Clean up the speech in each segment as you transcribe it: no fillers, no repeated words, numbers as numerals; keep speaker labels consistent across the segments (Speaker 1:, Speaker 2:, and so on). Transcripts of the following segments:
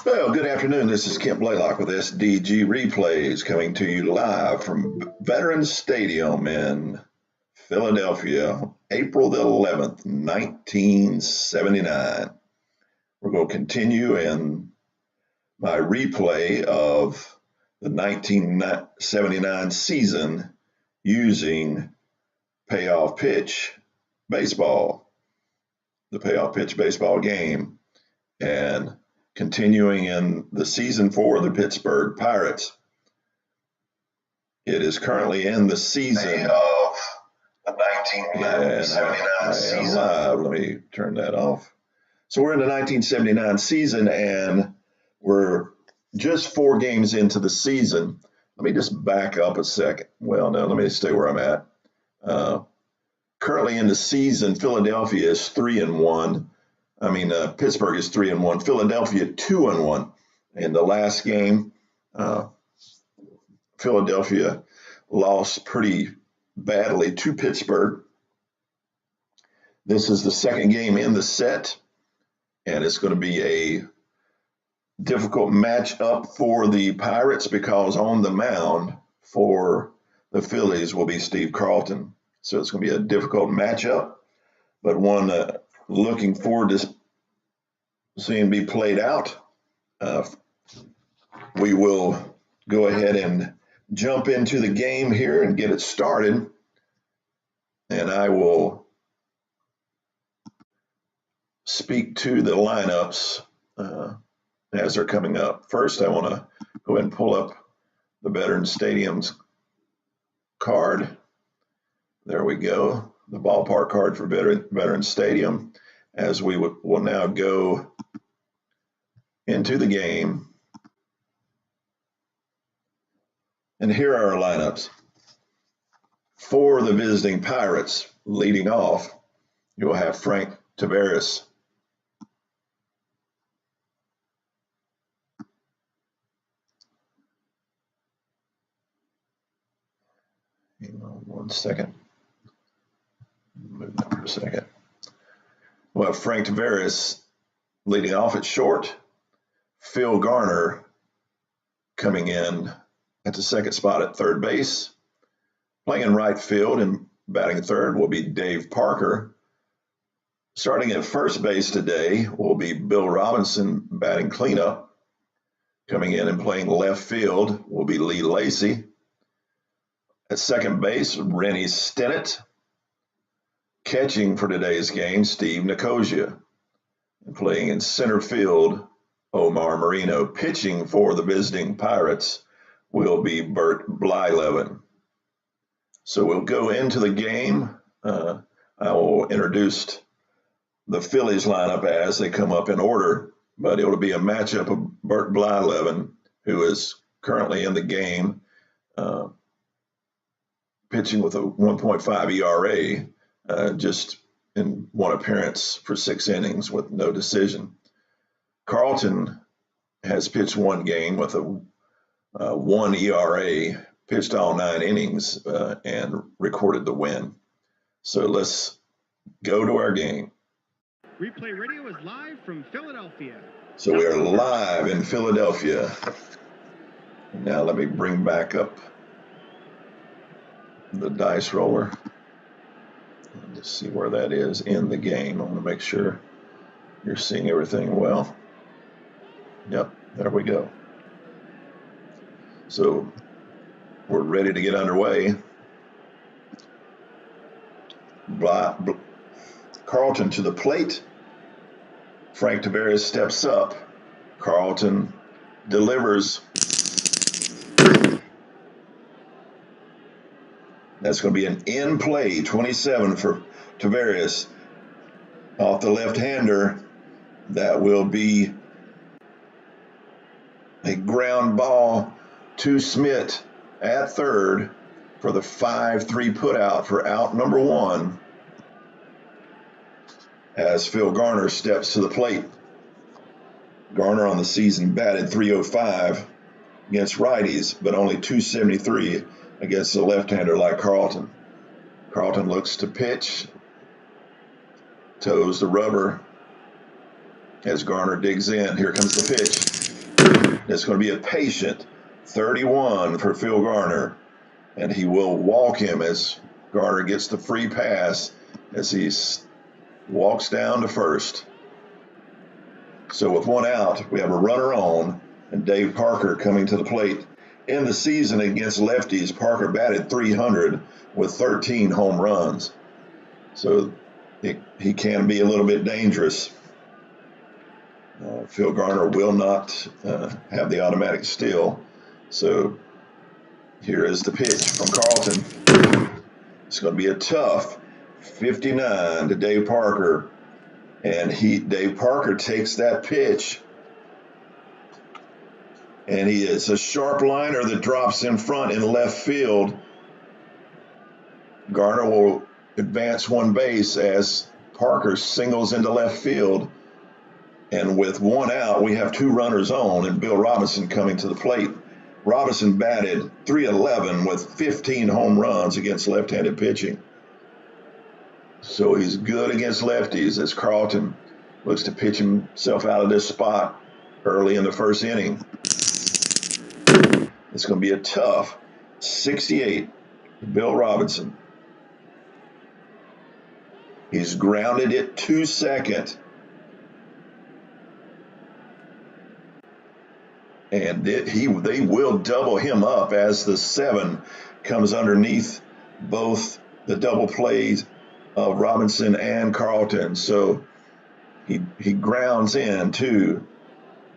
Speaker 1: Well, good afternoon. This is Kent Blaylock with SDG Replays coming to you live from Veterans Stadium in Philadelphia, April the 11th, 1979. We're going to continue in my replay of the 1979 season using Payoff Pitch Baseball, the Payoff Pitch Baseball game, and continuing in the season for the Pittsburgh Pirates. It is currently in the season of the 1979 season. Live. Let me turn that off. So we're in the 1979 season, and we're just 4 games into the season. Let me just back up a second. Well, no, let me stay where I'm at. Currently in the season, Philadelphia is 3-1. Pittsburgh is 3-1. Philadelphia 2-1. In the last game, Philadelphia lost pretty badly to Pittsburgh. This is the second game in the set, and it's going to be a difficult matchup for the Pirates because on the mound for the Phillies will be Steve Carlton. So it's going to be a difficult matchup, but one looking forward to seeing be played out. We will go ahead and jump into the game here and get it started. And I will speak to the lineups as they're coming up. First, I want to go ahead and pull up the Veterans Stadium's card. There we go, the ballpark card for Veterans Stadium, as we will now go into the game. And here are our lineups. For the visiting Pirates, leading off, you will have Frank Tavares. Hang on one second. Move that for a second. Well, Frank Tavares leading off at short. Phil Garner coming in at the second spot at third base. Playing in right field and batting third will be Dave Parker. Starting at first base today will be Bill Robinson batting cleanup. Coming in and playing left field will be Lee Lacy. At second base, Rennie Stennett. Catching for today's game, Steve Nicosia. And playing in center field, Omar Marino. Pitching for the visiting Pirates will be Bert Blyleven. So we'll go into the game. I will introduce the Phillies lineup as they come up in order, but it will be a matchup of Bert Blyleven, who is currently in the game, pitching with a 1.5 ERA. Just in one appearance for 6 innings with no decision. Carlton has pitched 1 game with a 1 ERA, pitched all 9 innings, and recorded the win. So let's go to our game.
Speaker 2: Replay Radio is live from Philadelphia.
Speaker 1: So we are live in Philadelphia. Now let me bring back up the dice roller. Just see where that is in the game. I want to make sure you're seeing everything well. Yep, there we go. So we're ready to get underway. Carlton to the plate. Frank Tavares steps up. Carlton delivers. That's going to be an in play, 27 for Tavares. Off the left-hander, that will be a ground ball to Smith at third for the 5-3 putout for out number 1 as Phil Garner steps to the plate. Garner on the season batted .305 against righties, but only .273 against a left-hander like Carlton. Carlton looks to pitch, toes the rubber, As Garner digs in, here comes the pitch. It's going to be a patient 31 for Phil Garner, and he will walk him as Garner gets the free pass as he walks down to first. So with one out, we have a runner on, and Dave Parker coming to the plate. In the season against lefties, Parker batted .300 with 13 home runs. So he can be a little bit dangerous. Phil Garner will not have the automatic steal. So here is the pitch from Carlton. It's going to be a tough 59 to Dave Parker. And Dave Parker takes that pitch. And it's a sharp liner that drops in front in left field. Garner will advance one base as Parker singles into left field. And with one out, we have two runners on, and Bill Robinson coming to the plate. Robinson batted .311 with 15 home runs against left-handed pitching. So he's good against lefties as Carlton looks to pitch himself out of this spot early in the first inning. It's going to be a tough 68 to Bill Robinson. He's grounded it to second. And they will double him up as the 7 comes underneath both the double plays of Robinson and Carlton. So he grounds in to,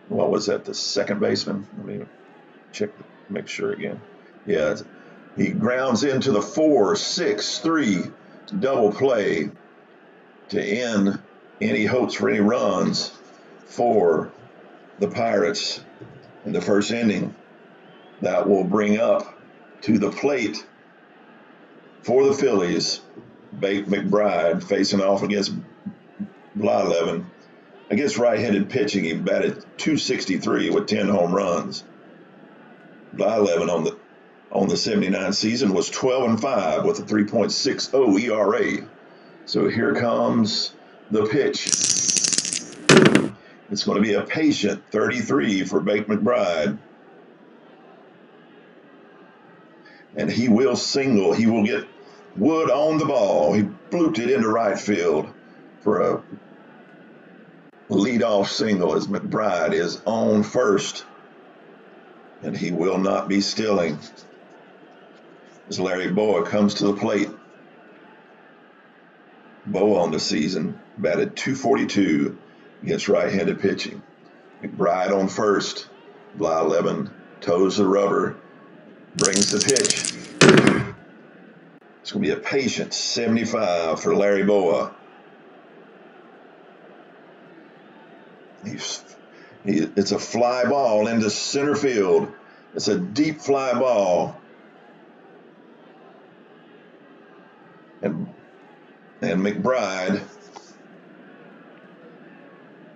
Speaker 1: what was that, the second baseman? Let me check, make sure again. Yeah, he grounds into the 4-6-3 double play to end any hopes for any runs for the Pirates in the first inning. That will bring up to the plate for the Phillies, Bate McBride facing off against Blyleven. Against right-handed pitching, he batted .263 with 10 home runs. Blyleven on the 79 season was 12-5 with a 3.60 ERA. So here comes the pitch. It's going to be a patient 33 for Bate McBride. And he will single. He will get Wood on the ball. He blooped it into right field for a leadoff single as McBride is on first. And he will not be stealing as Larry Boa comes to the plate. Boa on the season batted .242 against right-handed pitching. McBride on first. Blyleven toes the rubber, brings the pitch. It's going to be a patient 75 for Larry Boa. It's a fly ball into center field. It's a deep fly ball. And McBride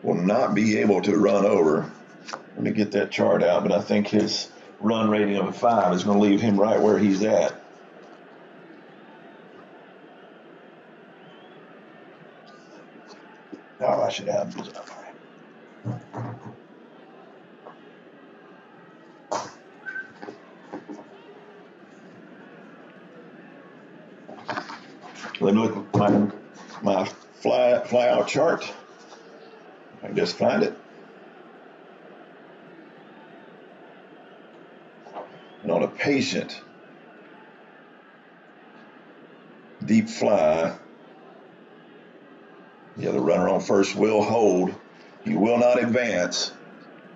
Speaker 1: will not be able to run over. Let me get that chart out, but I think his run rating of a 5 is going to leave him right where he's at. Oh, I should have those up. Let me look at my fly out chart. I can just find it. And on a patient deep fly, yeah, the runner on first will hold. He will not advance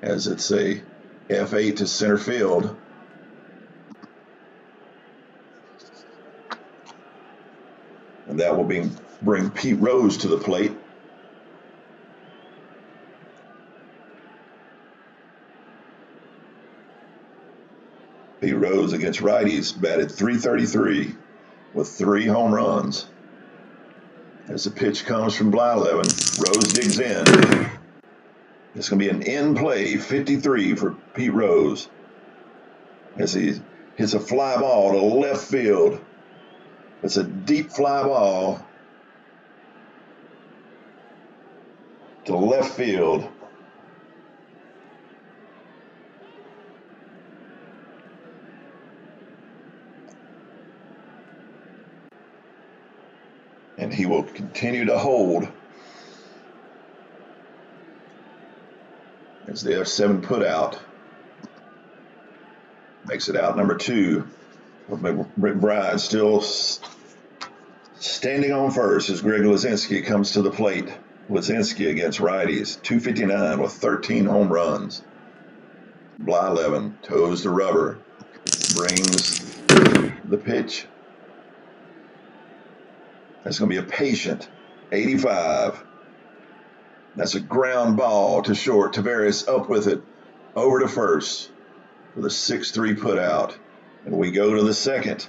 Speaker 1: as it's a F8 to center field. And that will bring Pete Rose to the plate. Pete Rose against righties batted .333 with 3 home runs. As the pitch comes from Blyleven, Rose digs in. It's going to be an in-play 53 for Pete Rose as he hits a fly ball to left field. It's a deep fly ball to left field. And he will continue to hold as the F7 put out. Makes it out number 2. McBride still standing on first as Greg Lazinski comes to the plate. Lazinski against righties, 259 with 13 home runs. Blyleven toes the rubber, brings the pitch. That's going to be a patient 85. That's a ground ball to short. Taveras up with it, over to first for the 6-3 put out. And we go to the second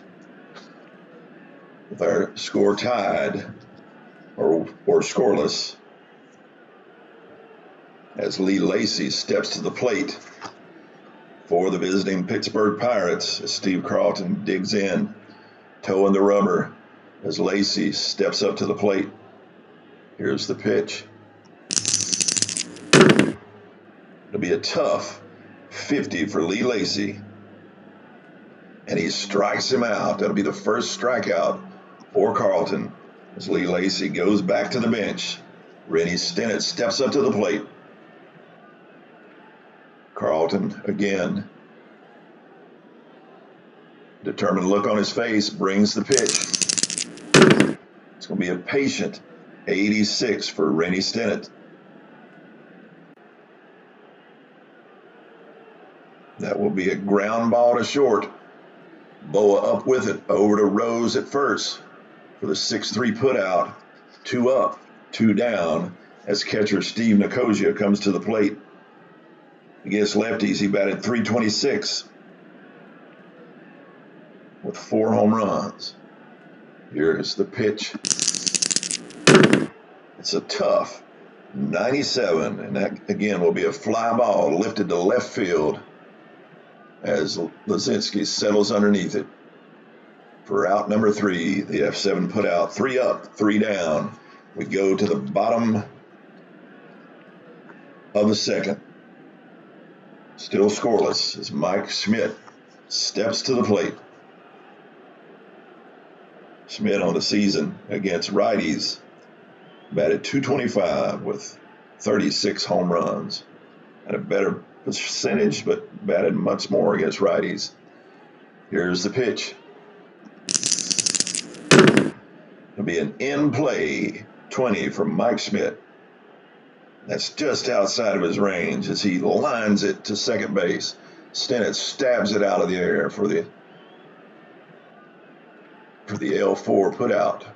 Speaker 1: with our score tied or scoreless as Lee Lacy steps to the plate for the visiting Pittsburgh Pirates as Steve Carlton digs in, toeing the rubber as Lacy steps up to the plate. Here's the pitch. It'll be a tough 50 for Lee Lacy. And he strikes him out. That'll be the first strikeout for Carlton as Lee Lacy goes back to the bench. Rennie Stennett steps up to the plate. Carlton again. Determined look on his face, brings the pitch. It's going to be a patient 86 for Rennie Stennett. That will be a ground ball to short. Boa up with it, over to Rose at first for the 6-3 put out. 2 up, 2 down as catcher Steve Nicosia comes to the plate. Against lefties, he batted .326 with 4 home runs. Here's the pitch. It's a tough 97, and that again will be a fly ball lifted to left field as Lazinski settles underneath it. For out number 3, the F7 put out. 3 up, 3 down. We go to the bottom of the second. Still scoreless as Mike Schmidt steps to the plate. Schmidt on the season against righties batted .225 with 36 home runs. Had a better percentage, but batted much more against righties. Here's the pitch. It'll be an in-play 20 from Mike Schmidt. That's just outside of his range as he lines it to second base. Stennett stabs it out of the air for the L4 put out.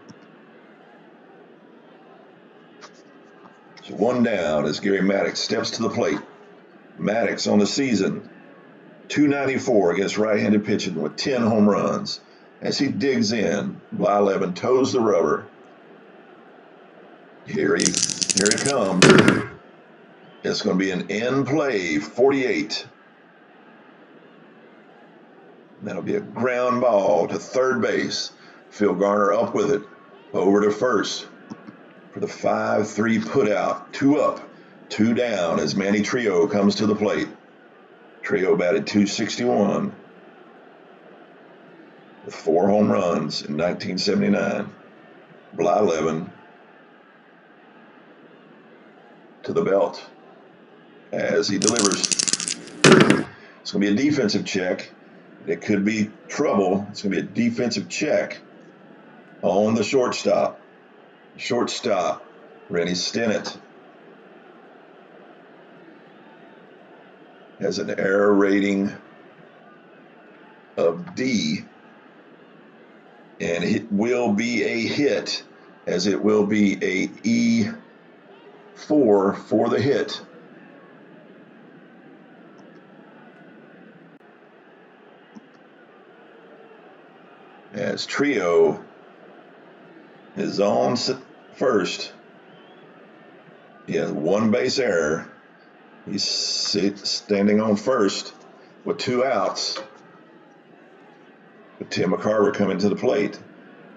Speaker 1: So 1 down as Gary Maddox steps to the plate. Maddox on the season, .294 against right-handed pitching with 10 home runs. As he digs in, Blyleven toes the rubber. Here he comes. It's going to be an in-play 48. That'll be a ground ball to third base. Phil Garner up with it, over to first for the 5-3 put out. 2 up, 2 down as Manny Trio comes to the plate. Trio batted .261 with 4 home runs in 1979. Blyleven to the belt as he delivers. It's going to be a defensive check. It could be trouble. It's going to be a defensive check on the shortstop. Shortstop, Rennie Stennett, has an error rating of D, and it will be a hit, as it will be a E4 for the hit. As Trio is on first. He has 1 base error. He's standing on first with 2 outs. With Tim McCarver coming to the plate.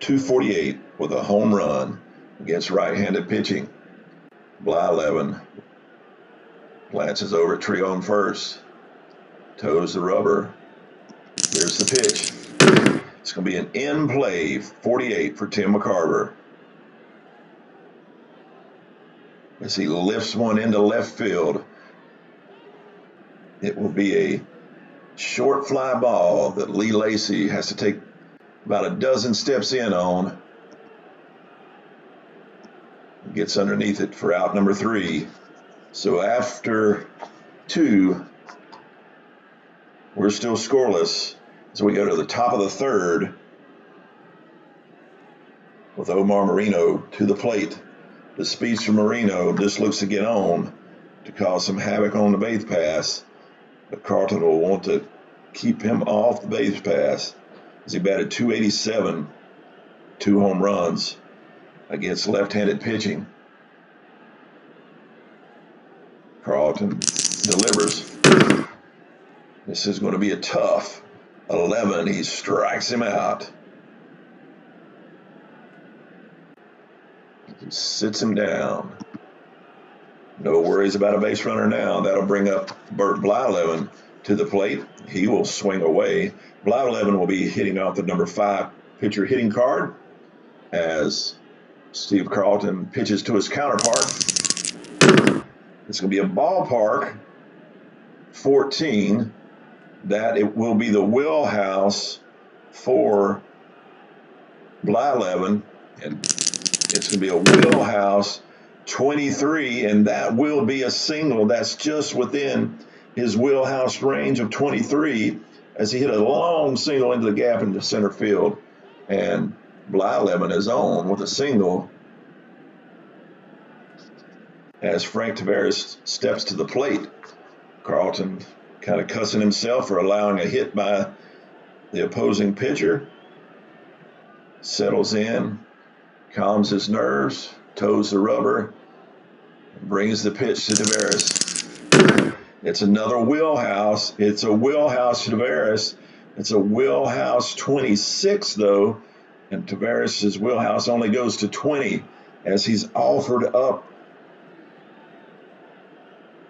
Speaker 1: .248 with a home run against right-handed pitching. Blyleven glances over at Trio on first. Toes the rubber. Here's the pitch. It's going to be an in play, 48 for Tim McCarver. As he lifts one into left field. It will be a short fly ball that Lee Lacy has to take about a dozen steps in on. Gets underneath it for out number 3. So after 2, we're still scoreless. So we go to the top of the 3rd with Omar Marino to the plate. The speed from Marino just looks to get on to cause some havoc on the base pass. But Carlton will want to keep him off the base pass as he batted .287, 2 home runs against left-handed pitching. Carlton delivers. This is going to be a tough 11. He strikes him out. He sits him down. No worries about a base runner now. That'll bring up Bert Blyleven to the plate. He will swing away. Blyleven will be hitting off the number 5 pitcher hitting card as Steve Carlton pitches to his counterpart. It's going to be a ballpark 14. That it will be the wheelhouse for Blyleven. And it's going to be a wheelhouse 23, and that will be a single. That's just within his wheelhouse range of 23 as he hit a long single into the gap into center field. And Blyleven is on with a single as Frank Tavares steps to the plate. Carlton kind of cussing himself for allowing a hit by the opposing pitcher. Settles in, calms his nerves, toes the rubber, and brings the pitch to Tavares. It's another wheelhouse. It's a wheelhouse to Tavares. It's a wheelhouse 26, though, and Tavares' wheelhouse only goes to 20 as he's offered up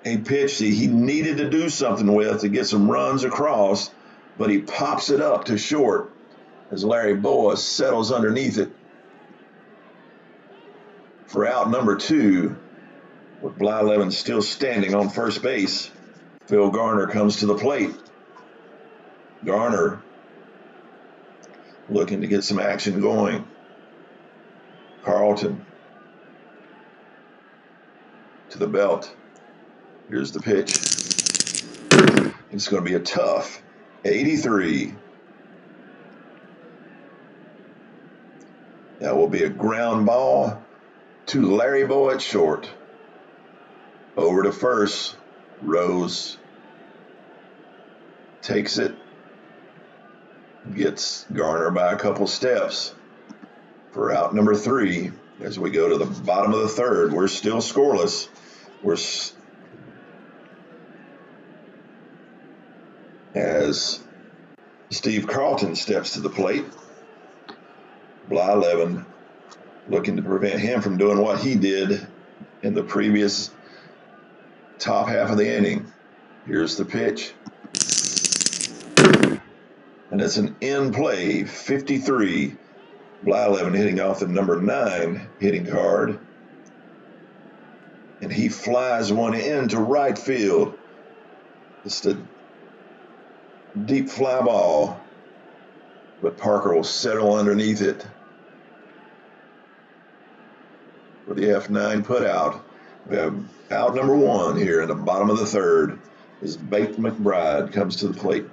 Speaker 1: a pitch that he needed to do something with to get some runs across, but he pops it up to short as Larry Boa settles underneath it for out number 2, with Blyleven still standing on first base. Phil Garner comes to the plate. Garner looking to get some action going. Carlton to the belt. Here's the pitch. It's going to be a tough 83. That will be a ground ball to Larry Boa at short. Over to first. Rose takes it. Gets Garner by a couple steps for out number 3. As we go to the bottom of the 3rd, we're still scoreless. As Steve Carlton steps to the plate, Blyleven looking to prevent him from doing what he did in the previous top half of the inning. Here's the pitch. And it's an in play, 53. Blyleven hitting off the number 9 hitting card. And he flies one into right field. It's a deep fly ball, but Parker will settle underneath it for the F9 put out. We have out number 1 here in the bottom of the 3rd as Bate McBride comes to the plate.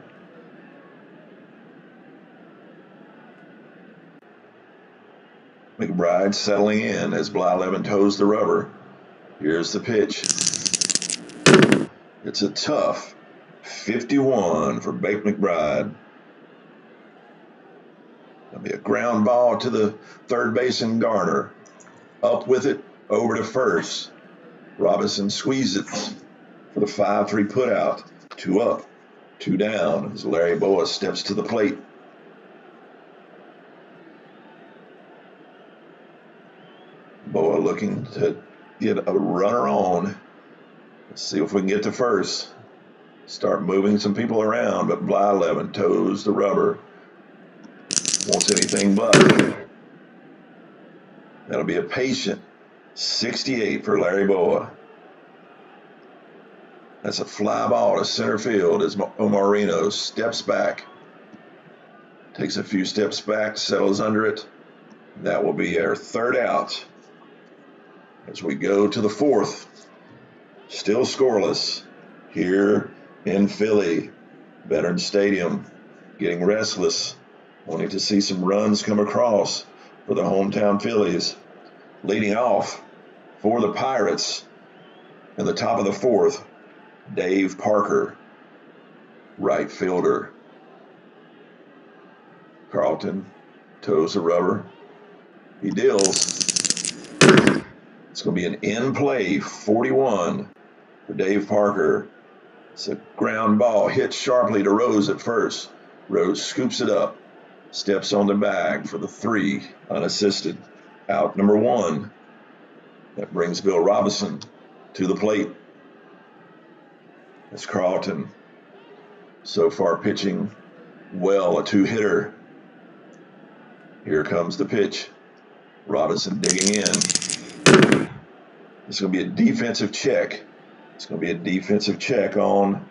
Speaker 1: McBride settling in as Blyleven toes the rubber. Here's the pitch. It's a tough 51 for Bate McBride. That'll be a ground ball to the third baseman Garner. Up with it, over to first. Robinson squeezes for the 5-3 putout. 2 up, 2 down as Larry Boa steps to the plate. Boa looking to get a runner on. Let's see if we can get to first. Start moving some people around, but Blyleven toes the rubber. Wants anything but. That'll be a patient 68 for Larry Boa. That's a fly ball to center field as Omarino steps back. Takes a few steps back, settles under it. That will be our third out. As we go to the fourth, still scoreless here in Philly. Veterans Stadium, getting restless, wanting to see some runs come across for the hometown Phillies. Leading off for the Pirates in the top of the fourth, Dave Parker, right fielder. Carlton toes the rubber. He deals. It's going to be an in-play 41 for Dave Parker. It's a ground ball hit sharply to Rose at first. Rose scoops it up, steps on the bag for the 3 unassisted. Out number 1. That brings Bill Robinson to the plate. That's Carlton. So far pitching well, a 2-hitter. Here comes the pitch. Robinson digging in. It's going to be a defensive check. It's going to be a defensive check on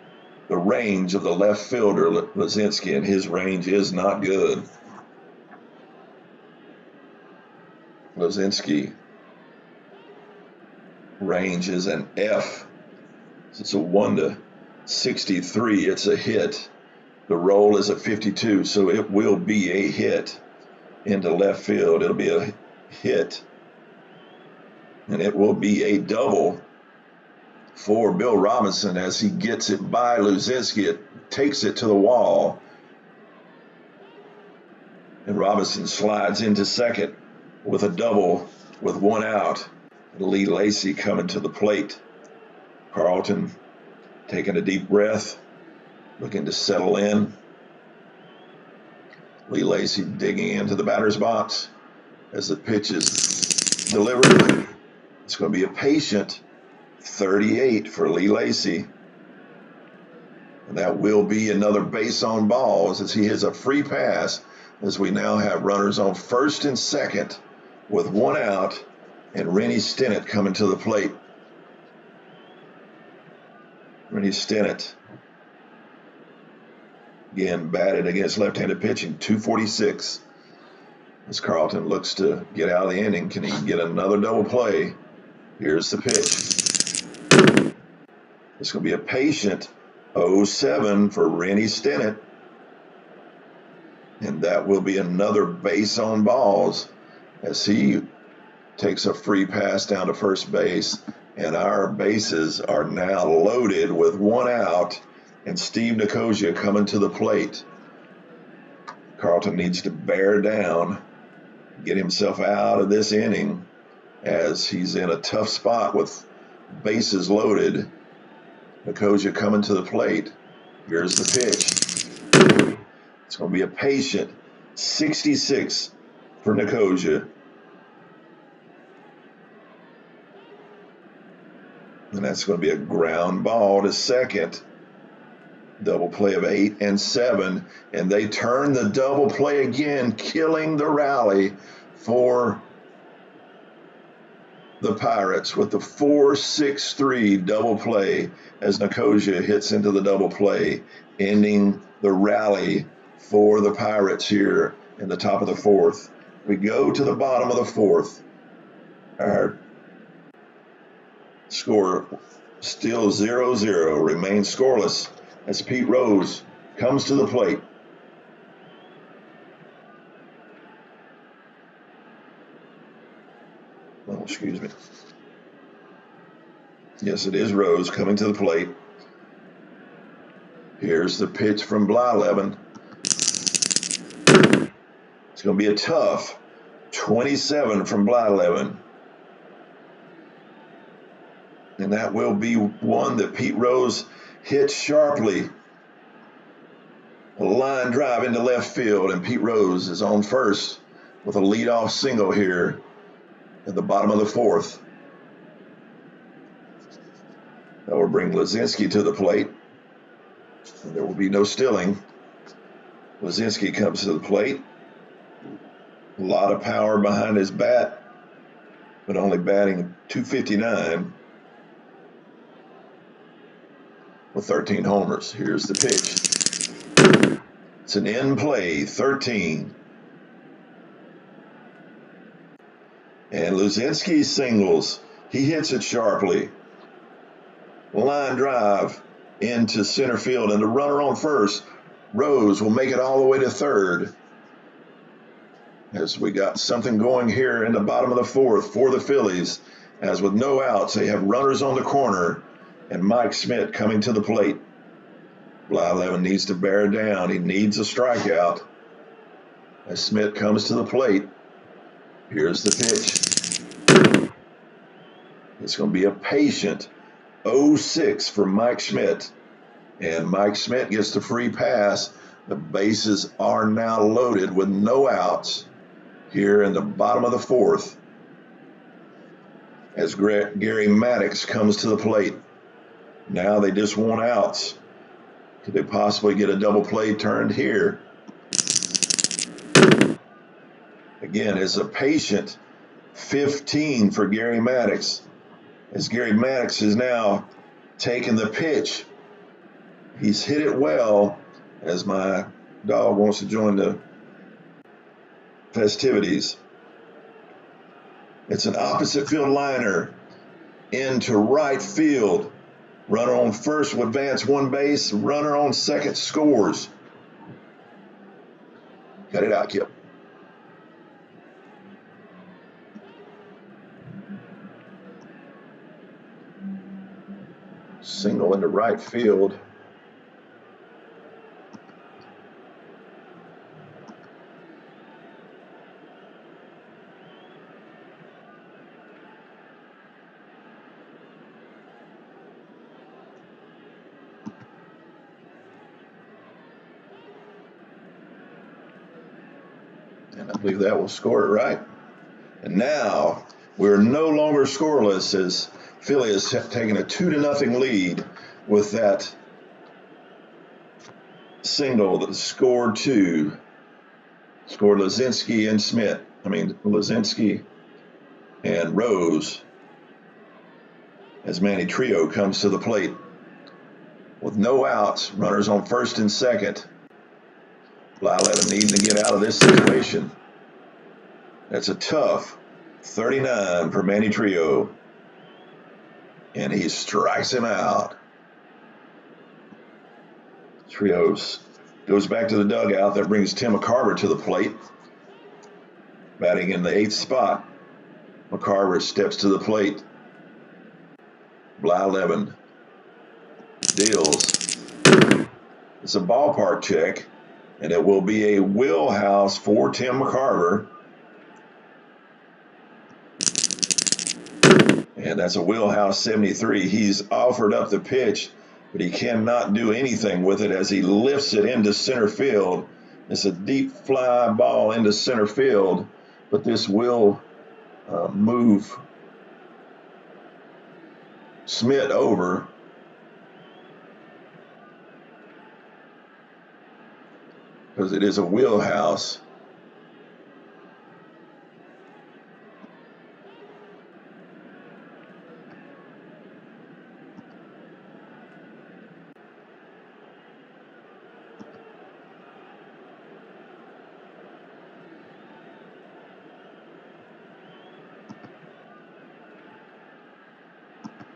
Speaker 1: the range of the left fielder, Lazinski, and his range is not good. Lazinski range is an F. It's a 1 to 63. It's a hit. The roll is a 52, so it will be a hit into left field. It'll be a hit, and it will be a double for Bill Robinson as he gets it by Lazinski. It takes it to the wall, and Robinson slides into second with a double with 1 out. Lee Lacy coming to the plate. Carlton taking a deep breath, looking to settle in. Lee Lacy digging into the batter's box as the pitch is delivered. It's going to be a patient 38 for Lee Lacy. And that will be another base on balls as he has a free pass, as we now have runners on first and second with 1 out, and Rennie Stennett coming to the plate. Rennie Stennett, again, batted against left-handed pitching, 246. As Carlton looks to get out of the inning, can he get another double play? Here's the pitch. It's going to be a patient 07 for Rennie Stennett. And that will be another base on balls as he takes a free pass down to first base. And our bases are now loaded with 1 out, and Steve Nicosia coming to the plate. Carlton needs to bear down, get himself out of this inning as he's in a tough spot with bases loaded. Nicosia coming to the plate. Here's the pitch. It's going to be a patient 66 for Nicosia. And that's going to be a ground ball to second. Double play of 8 and 7. And they turn the double play again, killing the rally for the Pirates with the 4-6-3 double play as Nicosia hits into the double play, ending the rally for the Pirates here in the top of the fourth. We go to the bottom of the fourth. Our score still 0-0, remains scoreless as Pete Rose comes to the plate. Oh, excuse me. Yes, it is Rose coming to the plate. Here's the pitch from Blyleven. It's going to be a tough 27 from Blyleven. And that will be one that Pete Rose hits sharply. A line drive into left field, and Pete Rose is on first with a leadoff single here at the bottom of the fourth. That will bring Lazinski to the plate. And there will be no stilling. Lazinski comes to the plate. A lot of power behind his bat, but only batting .259 with 13 homers. Here's the pitch. It's an in play, 13. And Lazinski singles. He hits it sharply. Line drive into center field, and the runner on first, Rose, will make it all the way to third. As we got something going here in the bottom of the fourth for the Phillies, as with no outs, they have runners on the corner, and Mike Schmidt coming to the plate. Blyleven needs to bear down. He needs a strikeout. As Schmidt comes to the plate, here's the pitch. It's going to be a patient 0-6 for Mike Schmidt. And Mike Schmidt gets the free pass. The bases are now loaded with no outs here in the bottom of the fourth as Gary Maddox comes to the plate. Now they just want outs. Could they possibly get a double play turned here? Again, it's a patient 15 for Gary Maddox, as Gary Maddox is now taking the pitch. He's hit it well, as my dog wants to join the festivities. It's an opposite field liner into right field. Runner on first will advance one base. Runner on second scores. Cut it out, Kip. Single into right field. And I believe that will score it right. And now we're no longer scoreless, as Philly has taken a 2-0 lead with that single that scored Lazinski and Lazinski and Rose, as Manny Trio comes to the plate. With no outs, runners on first and second. Blyleven needing to get out of this situation. That's a tough 39 for Manny Trio. And he strikes him out. Trios goes back to the dugout. That brings Tim McCarver to the plate, batting in the 8th spot. McCarver steps to the plate. Blyleven deals. It's a ballpark check, and it will be a wheelhouse for Tim McCarver. And that's a wheelhouse 73. He's offered up the pitch, but he cannot do anything with it as he lifts it into center field. It's a deep fly ball into center field, but this will move Schmidt over. Because it is a wheelhouse.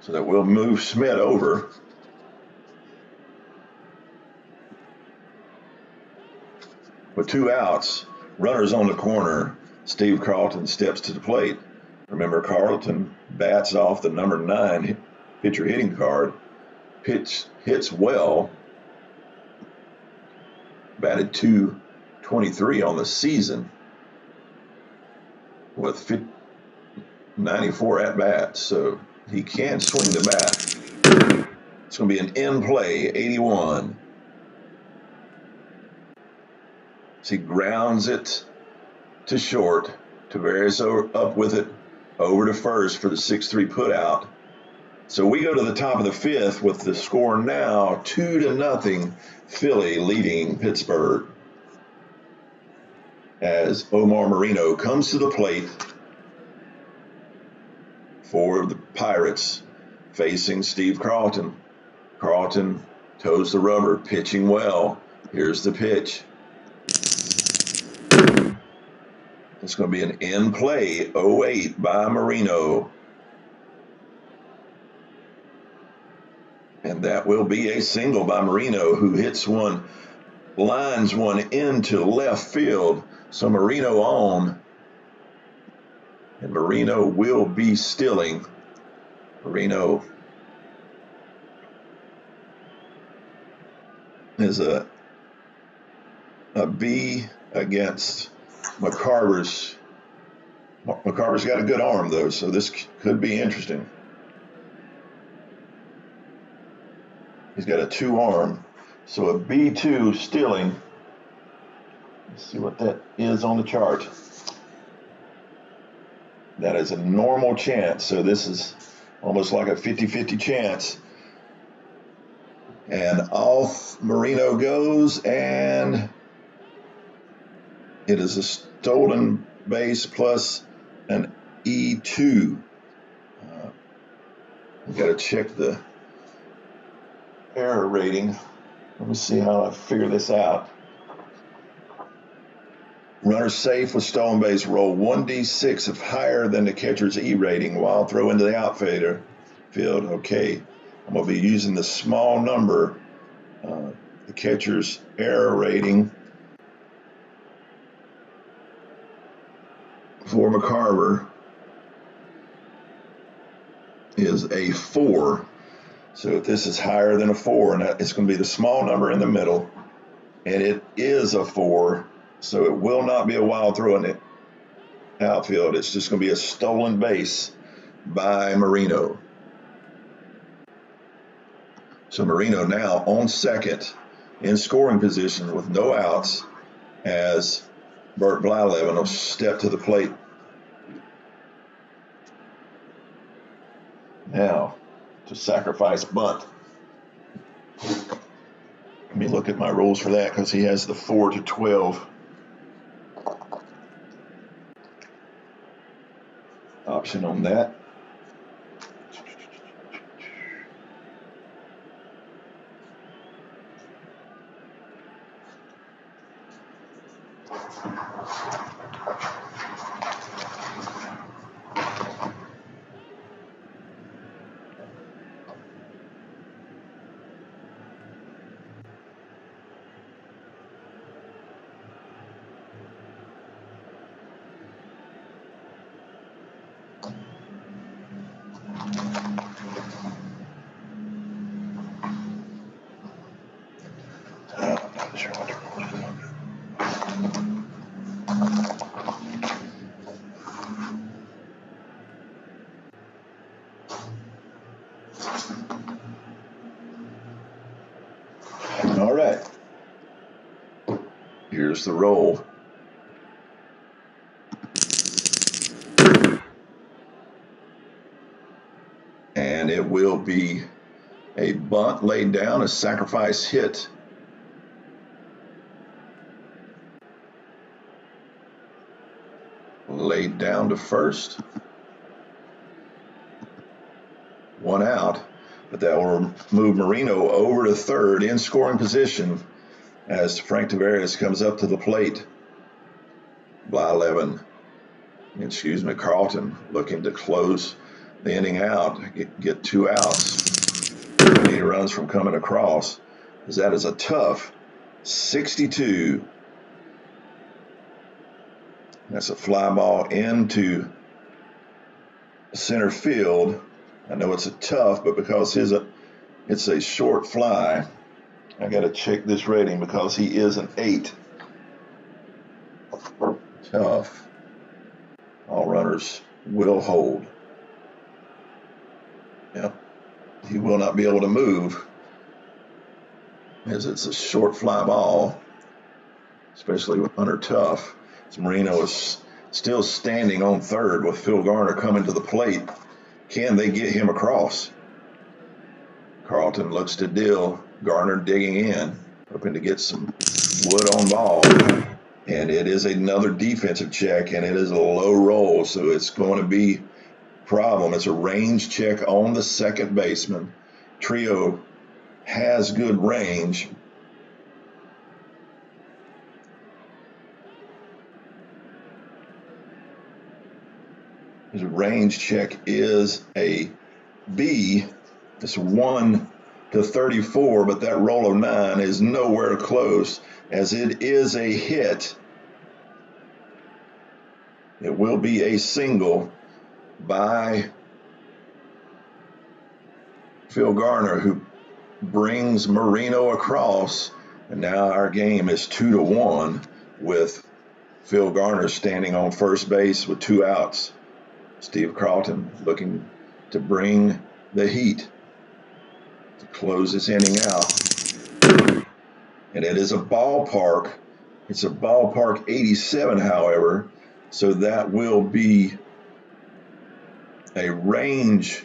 Speaker 1: So that will move Schmidt over. With 2 outs, runners on the corner, Steve Carlton steps to the plate. Remember, Carlton bats off the number 9 pitcher hitting card. Pitch hits well. Batted .223 on the season with 94 at-bats, so he can swing the bat. It's going to be an in-play, 81. He grounds it to short. Tavares up with it over to first for the 6-3 put out. So we go to the top of the fifth with the score now 2-0, Philly leading Pittsburgh, as Omar Marino comes to the plate for the Pirates, facing Steve Carlton. Carlton toes the rubber, pitching well. Here's the pitch. It's going to be an in play, 0-8 by Marino. And that will be a single by Marino, who hits one, lines one into left field. So Marino on. And Marino will be stealing. Marino is a B against McCarver's. McCarver's got a good arm, though, so this could be interesting. He's got a 2 arm, so a B2 stealing. Let's see what that is on the chart. That is a normal chance, so this is almost like a 50-50 chance. And off Marino goes, and it is a stolen base plus an E2. We've got to check the error rating. Let me see how I figure this out. Runner safe with stolen base, roll 1d6 if higher than the catcher's E rating while throw into the outfield. Okay, I'm going to be using the small number, the catcher's error rating for McCarver is a 4. So if this is higher than a 4, and it's going to be the small number in the middle, and it is a 4, so it will not be a wild throw in the outfield. It's just going to be a stolen base by Marino. So Marino now on second in scoring position with no outs, as Bert Blyleven will step to the plate. Now to sacrifice bunt. Let me look at my rules for that, because he has the 4-12 option on that. All right. Here's the roll. And it will be a bunt laid down, a sacrifice hit. Laid down to first. 1 out, but that will move Marino over to third in scoring position as Frank Taveras comes up to the plate. Carlton looking to close the inning out, get 2 outs. He runs from coming across, as that is a tough 62. That's a fly ball into center field. I know it's a tough, but because it's a short fly, I got to check this rating because he is an 8. Tough. All runners will hold. Yep. He will not be able to move, as it's a short fly ball, especially under tough. So Marino is still standing on third with Phil Garner coming to the plate. Can they get him across? Carlton looks to deal. Garner digging in, hoping to get some wood on ball. And it is another defensive check, and it is a low roll, so it's going to be a problem. It's a range check on the second baseman. Trio has good range. His range check is a B. It's 1 to 34, but that roll of 9 is nowhere close, as it is a hit. It will be a single by Phil Garner, who brings Marino across, and now our game is 2-1 with Phil Garner standing on first base with 2 outs. Steve Carlton looking to bring the heat to close this inning out. And it is a ballpark. It's a ballpark 87, however, so that will be a range,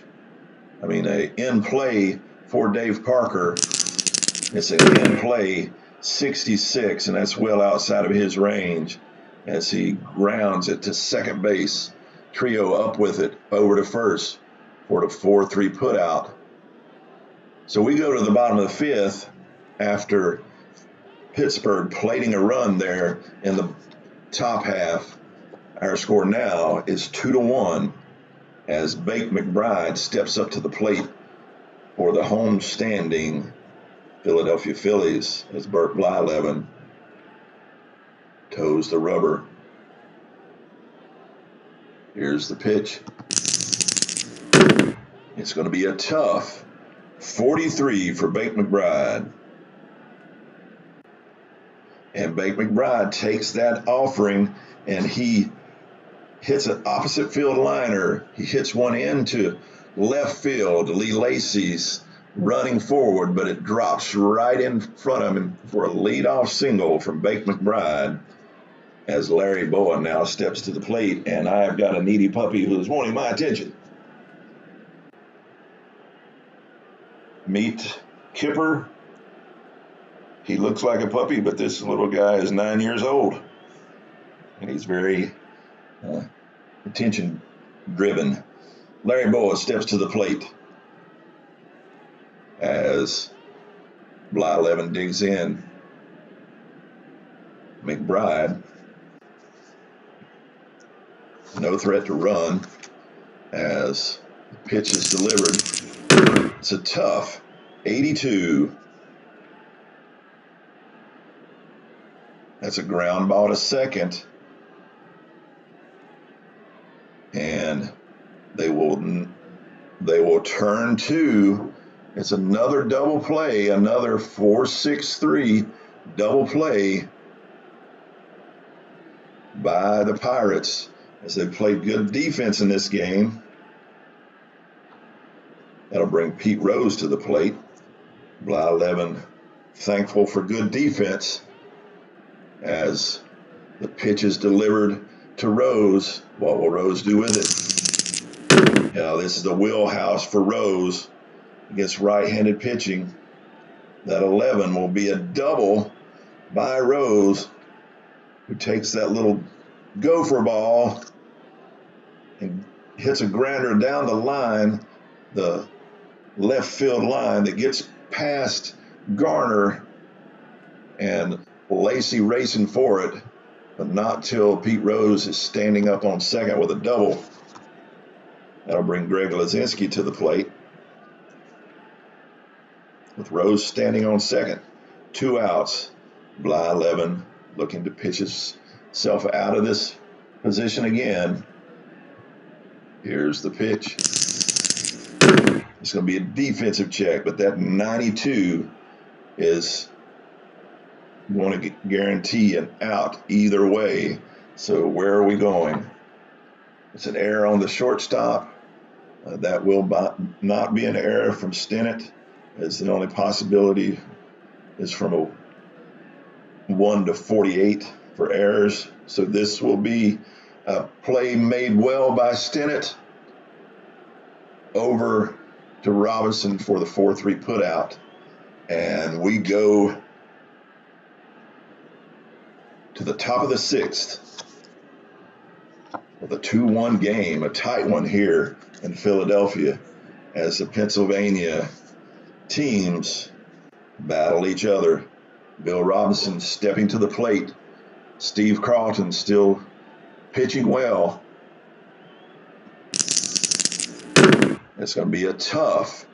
Speaker 1: a in play for Dave Parker. It's an in play 66, and that's well outside of his range as he grounds it to second base. Trio up with it over to first for the 4-3 put out. So we go to the bottom of the 5th after Pittsburgh plating a run there in the top half. Our score now is 2-1 as Bake McBride steps up to the plate for the home standing Philadelphia Phillies as Burt Blyleven toes the rubber. Here's the pitch. It's going to be a tough 43 for Bake McBride. And Bake McBride takes that offering and he hits an opposite field liner. He hits one into left field. Lee Lacy's running forward, but it drops right in front of him for a leadoff single from Bake McBride as Larry Bowen now steps to the plate, and I've got a needy puppy who is wanting my attention. Meet Kipper. He looks like a puppy, but this little guy is 9 years old, and he's very attention driven. Larry Bowen steps to the plate as Blyleven digs in. McBride, no threat to run as the pitch is delivered. It's a tough 82. That's a ground ball to second. And they will turn to, it's another double play, another 4-6-3 double play by the Pirates as they played good defense in this game. That'll bring Pete Rose to the plate. Blyleven thankful for good defense as the pitch is delivered to Rose. What will Rose do with it? Now this is the wheelhouse for Rose against right-handed pitching. That 11 will be a double by Rose, who takes that little gopher ball and hits a grounder down the line, the left field line that gets past Garner and Lacy racing for it, but not till Pete Rose is standing up on second with a double. That'll bring Greg Lazinski to the plate with Rose standing on second. 2 outs. Blyleven looking to pitch himself out of this position again. Here's the pitch. It's going to be a defensive check, but that 92 is going to guarantee an out either way. So where are we going? It's an error on the shortstop. That will not be an error from Stinnett, as the only possibility is from a 1 to 48 for errors. So this will be a play made well by Stinnett over to Robinson for the 4-3 putout. And we go to the top of the 6th with a 2-1 game, a tight one here in Philadelphia as the Pennsylvania teams battle each other. Bill Robinson stepping to the plate. Steve Carlton still pitching well. It's going to be a tough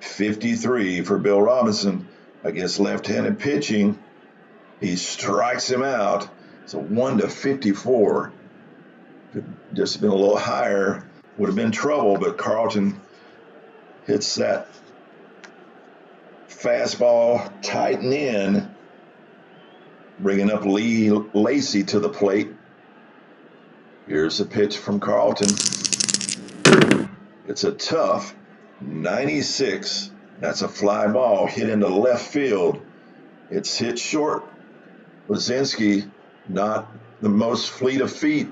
Speaker 1: 53 for Bill Robinson against left-handed pitching. He strikes him out. It's a 1-54. Could just have been a little higher, would have been trouble, but Carlton hits that fastball tight and in, bringing up Lee Lacy to the plate. Here's the pitch from Carlton. It's a tough 96. That's a fly ball hit into left field. It's hit short. Lazinski, not the most fleet of feet,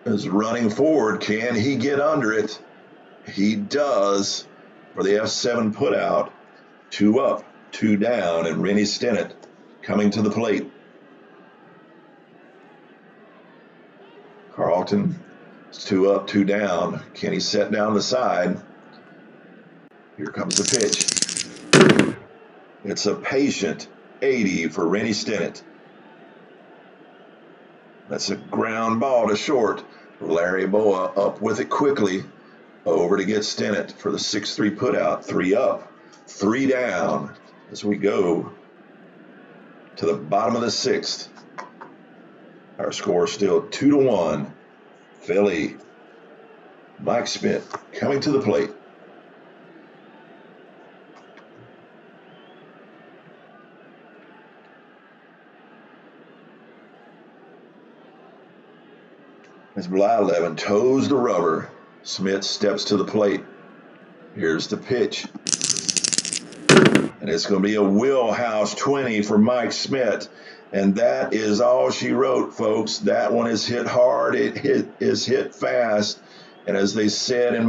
Speaker 1: is running forward. Can he get under it? He does for the F7 putout. 2 up, 2 down, and Rennie Stennett coming to the plate. Carlton is 2 up, 2 down. Can he set down the side? Here comes the pitch. It's a patient 80 for Rennie Stennett. That's a ground ball to short. Larry Boa up with it quickly. Over to get Stennett for the 6-3 putout. 3 up, 3 down as we go to the bottom of the 6th. Our score is still 2-1. Philly. Mike Schmidt coming to the plate. As Blyleven toes the rubber, Smith steps to the plate. Here's the pitch. And it's going to be a wheelhouse 20 for Mike Schmidt. And that is all she wrote, folks. That one is hit hard. It is hit fast. And as they said in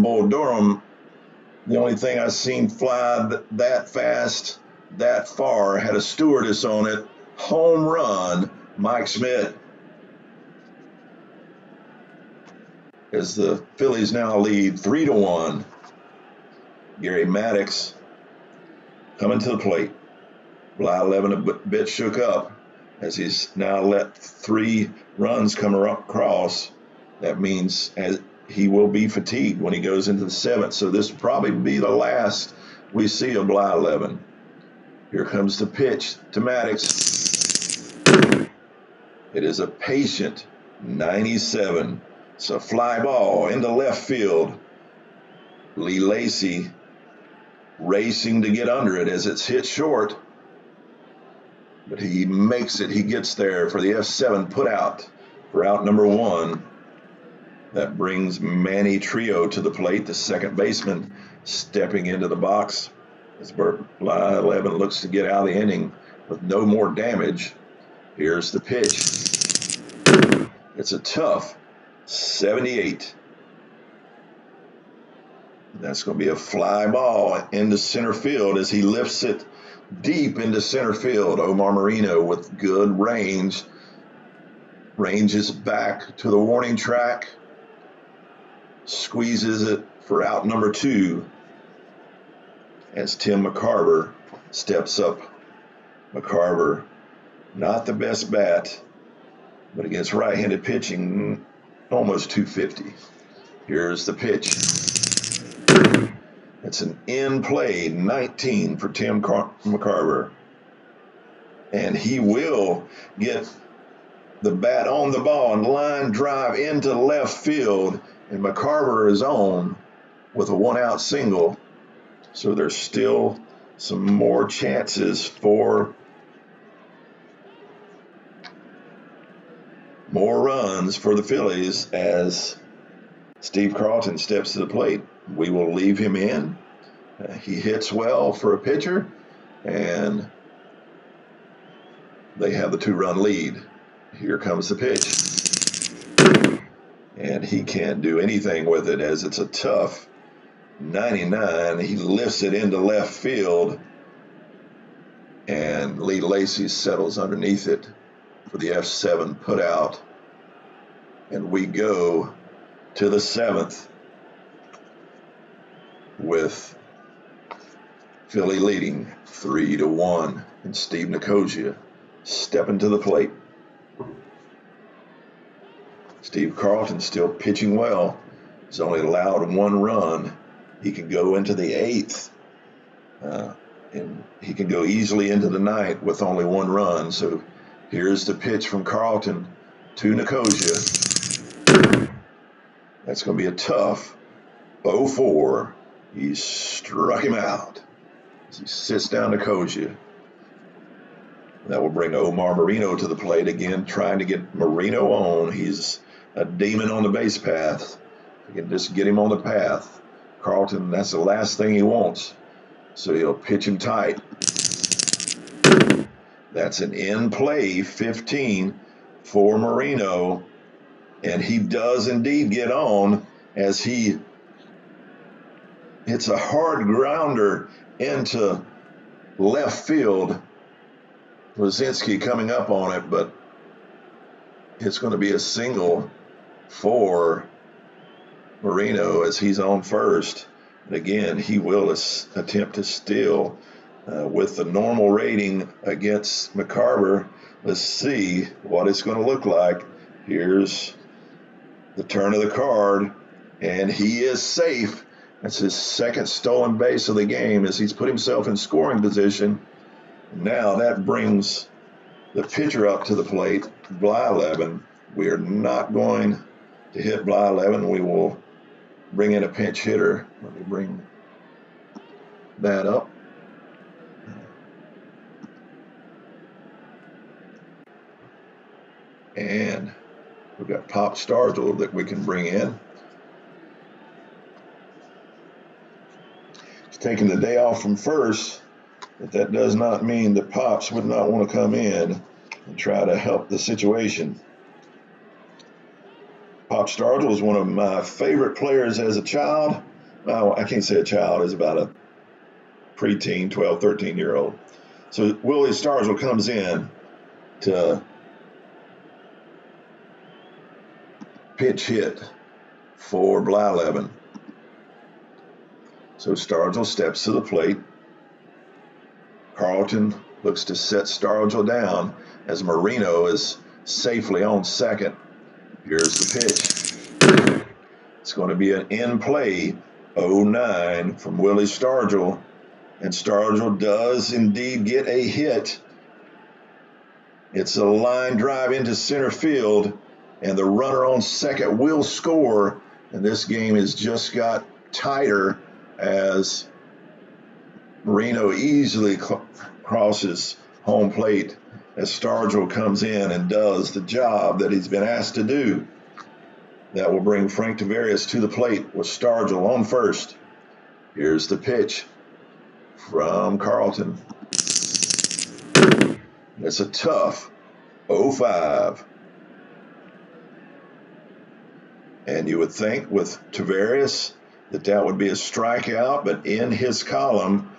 Speaker 1: Bull Durham, the only thing I've seen fly that fast, that far, had a stewardess on it. Home run, Mike Schmidt. As the Phillies now lead 3-1. Gary Maddox coming to the plate. Blyleven a bit shook up as he's now let 3 runs come across. That means he will be fatigued when he goes into the 7th. So this will probably be the last we see of Blyleven. Here comes the pitch to Maddox. It is a patient 97. It's a fly ball into left field. Lee Lacy racing to get under it as it's hit short. But he makes it. He gets there for the F7 putout for out number 1. That brings Manny Trio to the plate, the second baseman, stepping into the box as Blyleven looks to get out of the inning with no more damage. Here's the pitch. It's a tough 78. That's going to be a fly ball into center field as he lifts it deep into center field. Omar Marino with good range. Ranges back to the warning track. Squeezes it for out number 2 as Tim McCarver steps up. McCarver, not the best bat, but against right-handed pitching, almost 250. Here's the pitch. It's an in-play 19 for Tim McCarver. And he will get the bat on the ball and line drive into left field. And McCarver is on with a 1-out single. So there's still some more chances for more runs for the Phillies as Steve Carlton steps to the plate. We will leave him in. He hits well for a pitcher, and they have the 2-run lead. Here comes the pitch. And he can't do anything with it as it's a tough 99. He lifts it into left field, and Lee Lacy settles underneath it for the F7 put out. And we go to the 7th with Philly leading 3-1, and Steve Nicosia stepping to the plate. Steve Carlton still pitching well. He's only allowed 1 run. He can go into the 8th, and he can go easily into the 9th with only 1 run. So here's the pitch from Carlton to Nicosia. That's going to be a tough 0-4. He struck him out as he sits down Nicosia. That will bring Omar Marino to the plate again, trying to get Marino on. He's a demon on the base path. You can just get him on the path. Carlton, that's the last thing he wants. So he'll pitch him tight. That's an in-play 15 for Marino. And he does indeed get on as he hits a hard grounder into left field. Wazinski coming up on it, but it's going to be a single for Marino as he's on first. And again, he will attempt to steal with the normal rating against McCarver. Let's see what it's going to look like. Here's the turn of the card, and he is safe. That's his 2nd stolen base of the game as he's put himself in scoring position. Now that brings the pitcher up to the plate, Blyleven. We are not going to hit Blyleven. We will bring in a pinch hitter. Let me bring that up. And we've got Pop Stargell that we can bring in. He's taking the day off from first, but that does not mean that Pops would not want to come in and try to help the situation. Pop Stargell is one of my favorite players as a child. Well, I can't say a child, is about a preteen, 12, 13-year-old. So Willie Stargell comes in to pitch hit for Blyleven. So Stargell steps to the plate. Carlton looks to set Stargell down as Marino is safely on second. Here's the pitch. It's going to be an in-play 0-9 from Willie Stargell. And Stargell does indeed get a hit. It's a line drive into center field, and the runner on second will score. And this game has just got tighter as Marino easily crosses home plate as Stargell comes in and does the job that he's been asked to do. That will bring Frank Tavares to the plate with Stargell on first. Here's the pitch from Carlton. It's a tough 0-5. And you would think with Tavares that would be a strikeout, but in his column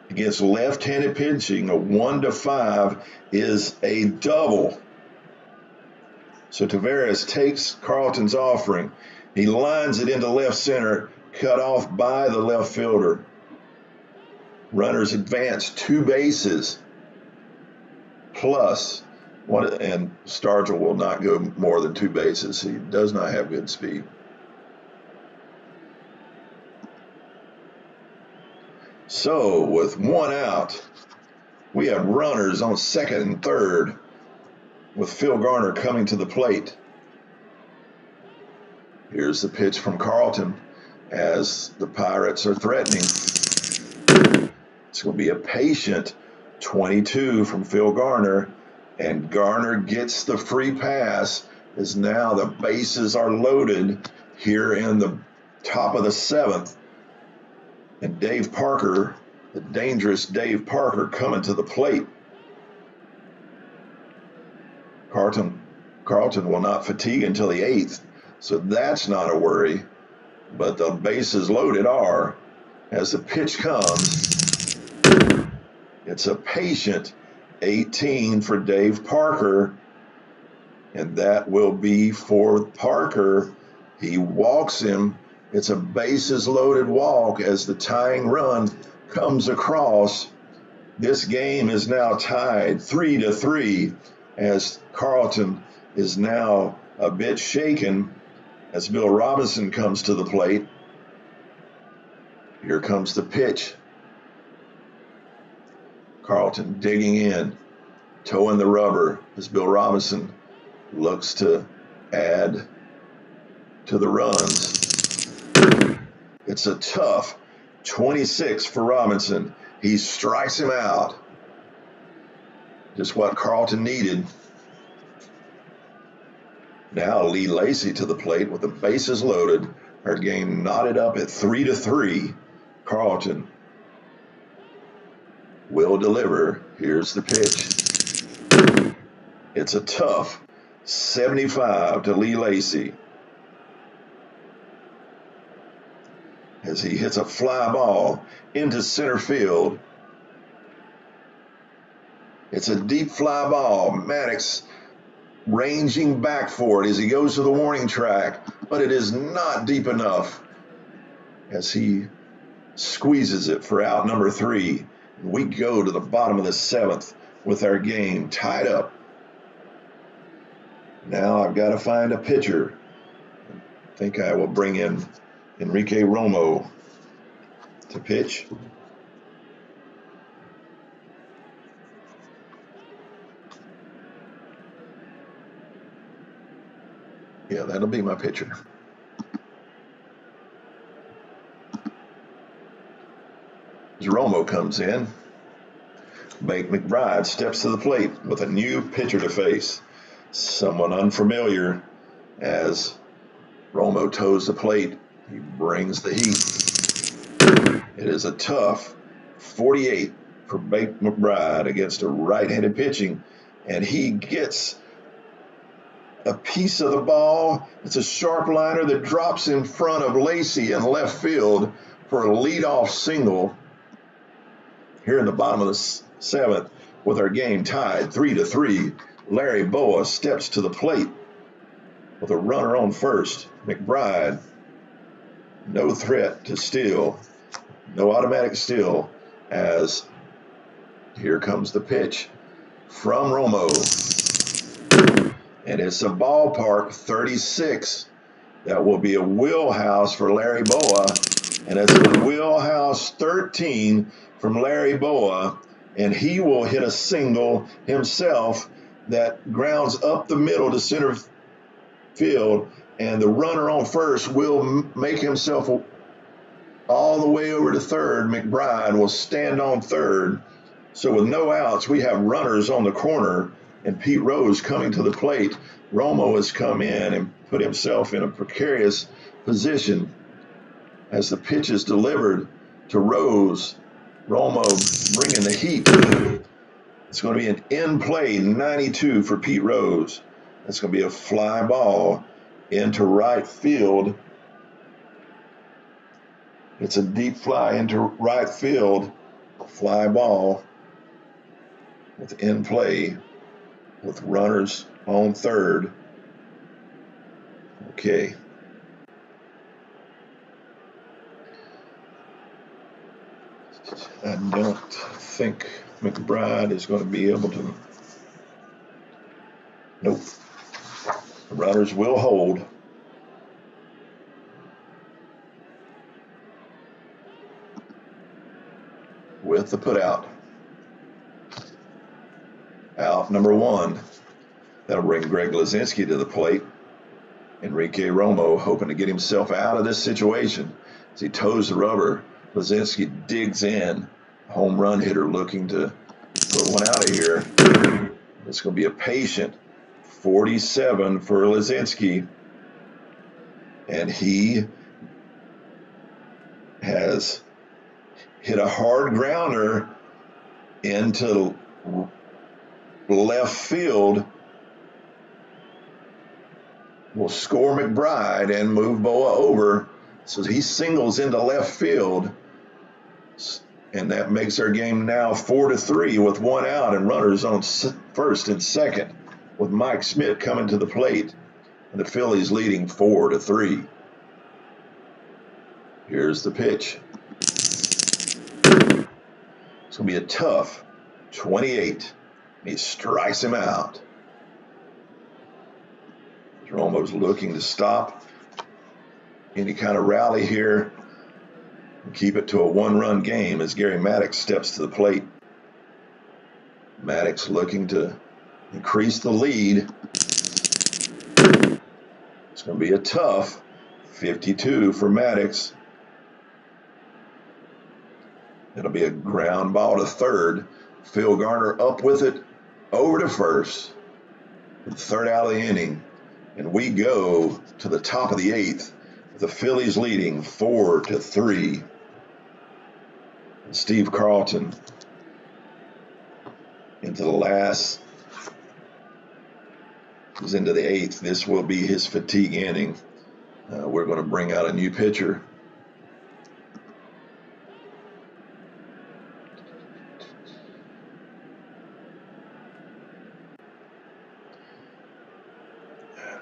Speaker 1: against left-handed pitching, a 1-5 is a double. So Tavares takes Carlton's offering. He lines it into left center, cut off by the left fielder. Runners advance 2 bases plus one, and Stargell will not go more than 2 bases. He does not have good speed. So with 1 out, we have runners on second and third with Phil Garner coming to the plate. Here's the pitch from Carlton as the Pirates are threatening. It's going to be a patient 22 from Phil Garner, and Garner gets the free pass as now the bases are loaded here in the top of the 7th. And Dave Parker, the dangerous Dave Parker, coming to the plate. Carlton will not fatigue until the 8th, so that's not a worry. But the bases loaded are. as the pitch comes. It's a patient 18 for Dave Parker, and that will be for Parker. He walks him. It's a bases loaded walk as the tying run comes across. This game is now tied 3-3 as Carlton is now a bit shaken as Bill Robinson comes to the plate. Here comes the pitch. Carlton digging in, toeing the rubber as Bill Robinson looks to add to the runs. It's a tough 26 for Robinson. He strikes him out. Just what Carlton needed. Now Lee Lacy to the plate with the bases loaded. Our game knotted up at 3-3. Carlton will deliver. Here's the pitch. It's a tough 75 to Lee Lacy as he hits a fly ball into center field. It's a deep fly ball. Maddox ranging back for it as he goes to the warning track, but it is not deep enough as he squeezes it for out number 3. We go to the bottom of the 7th with our game tied up. Now I've got to find a pitcher. I think I will bring in Enrique Romo to pitch. Yeah, that'll be my pitcher. As Romo comes in, Blake McBride steps to the plate with a new pitcher to face. Someone unfamiliar as Romo toes the plate. He brings the heat. It is a tough 48 for Blake McBride against a right-handed pitching, and he gets a piece of the ball. It's a sharp liner that drops in front of Lacy in left field for a leadoff single. Here in the bottom of the 7th with our game tied 3-3, Larry Boa steps to the plate with a runner on first. McBride, no threat to steal, no automatic steal as here comes the pitch from Romo. And it's a ballpark 36. That will be a wheelhouse for Larry Boa. And it's a wheelhouse 13 from Larry Boa. And he will hit a single himself that grounds up the middle to center field. And the runner on first will make himself all the way over to third. McBride will stand on third. So with no outs, we have runners on the corner. And Pete Rose coming to the plate. Romo has come in and put himself in a precarious position as the pitch is delivered to Rose. Romo bringing the heat. It's going to be an in-play 92 for Pete Rose. It's going to be a fly ball into right field. It's a deep fly into right field. Fly ball with in-play with runners on third. Okay. I don't think McBride is going to be able to. Nope. The runners will hold. With the putout. Out number 1. That'll bring Greg Lazinski to the plate. Enrique Romo hoping to get himself out of this situation as he toes the rubber. Lazinski digs in. Home run hitter looking to put one out of here. It's going to be a patient 47 for Lazinski. And he has hit a hard grounder into left field. Will score McBride and move Boa over. So he singles into left field. And that makes our game now 4-3 with one out and runners on first and second, with Mike Schmidt coming to the plate. And the Phillies leading 4-3. Here's the pitch. It's going to be a tough 28. He strikes him out. Romo's looking to stop any kind of rally here and keep it to a one-run game as Gary Maddox steps to the plate. Maddox looking to increase the lead. It's going to be a tough 52 for Maddox. It'll be a ground ball to third. Phil Garner up with it, over to first. The third out of the inning. And we go to the top of the eighth. The Phillies leading 4-3. Steve Carlton into the last. He's into the eighth. This will be his fatigue inning. We're going to bring out a new pitcher.